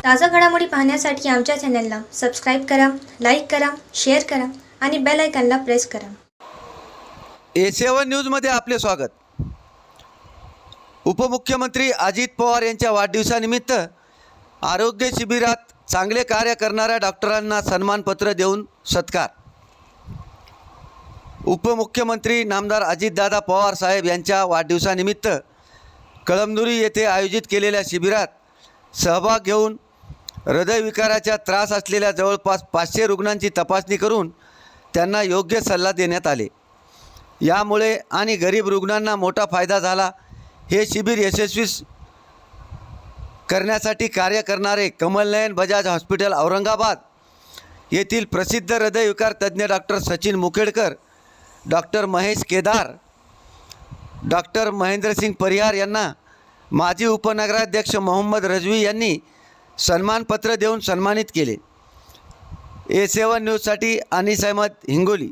ताजा घडामोडी पाहण्यासाठी आमच्या चॅनलला सबस्क्राईब करा, लाईक करा, शेअर करा आणि बेल आयकॉनला प्रेस करा. A7 न्यूजमध्ये आपले स्वागत. उपमुख्यमंत्री अजित पवार यांच्या वाढदिवसानिमित्त आरोग्य शिबिरात चांगले कार्य करणाऱ्या डॉक्टरांना सन्मानपत्र देऊन सत्कार. उपमुख्यमंत्री नामदार अजितदादा पवार साहेब यांच्या वाढदिवसानिमित्त कळमनुरी येथे आयोजित केलेल्या शिबिरात सहभाग घेऊन हृदयविकाराचा त्रास असलेल्या जवळपास 500 रुग्णांची तपासणी करून त्यांना योग्य सल्ला देण्यात आले. यामुळे आणि गरीब रुग्णांना मोठा फायदा झाला. हे शिबिर यशस्वी करण्यासाठी कार्य करणारे कमलनयन बजाज हॉस्पिटल औरंगाबाद येथील प्रसिद्ध हृदयविकार तज्ज्ञ doctor Sachin Mukhedkar, doctor Mahesh Kedar, doctor Mahendrasingh Parihar यांना माजी उपनगराध्यक्ष मोहम्मद रजवी यांनी सन्मानपत्र देऊन सन्मानित केले. A7 न्यूजसाठी अनिस अहमद, हिंगोली.